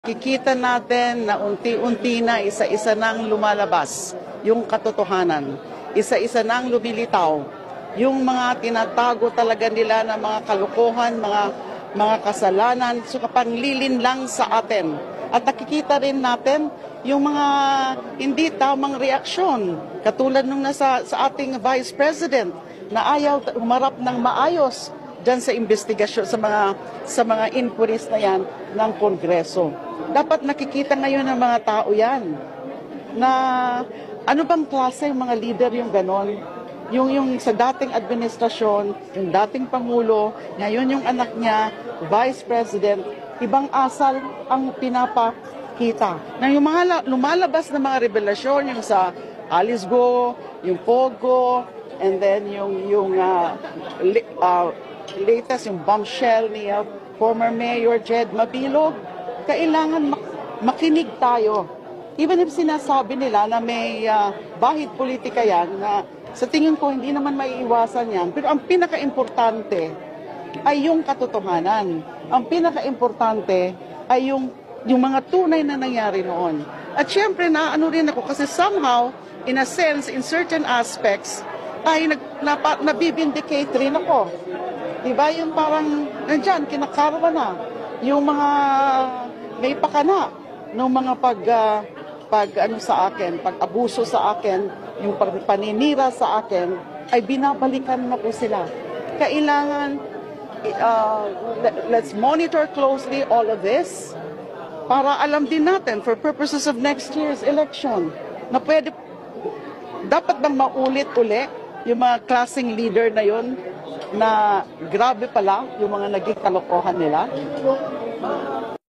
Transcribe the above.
Kikita natin na unti-unti na isa-isa nang lumalabas yung katotohanan. Isa-isa nang lumilitaw yung mga tinatago talaga nila na mga kalokohan, mga kasalanan, so kapanglilin lang sa atin. At nakikita rin natin yung mga hindi tamang reaksyon. Katulad nung sa ating Vice President na ayaw humarap ng maayos dyan sa investigasyon, sa mga inquiries na yan ng Kongreso. Dapat nakikita ngayon ng mga tao yan na ano bang klase yung mga leader yung ganon. Yung sa dating administrasyon, yung dating Pangulo, ngayon yung anak niya, Vice President, ibang asal ang pinapakita. Na yung mga lumalabas na mga revelasyon, yung sa Alice Go, yung Pogo, and then yung latest, yung bombshell ni former Mayor Jed Mabilog, kailangan makinig tayo. Even if sinasabi nila na may bahid politika yan, na sa tingin ko hindi naman maiiwasan yan. Pero ang pinaka-importante ay yung katotohanan. Ang pinaka-importante ay yung mga tunay na nangyari noon. At syempre, naano rin ako kasi somehow, in a sense, in certain aspects, ay nabibindicate rin ako. Diba? Yung parang, nandyan, kinakarawa na. Yung mga may pakana ng mga ano sa akin, pag-abuso sa akin, yung paninira sa akin, ay binabalikan na po sila. Kailangan, let's monitor closely all of this para alam din natin for purposes of next year's election na dapat bang maulit-uli yung mga klaseng leader na yon na grabe pala yung mga naging kalokohan nila.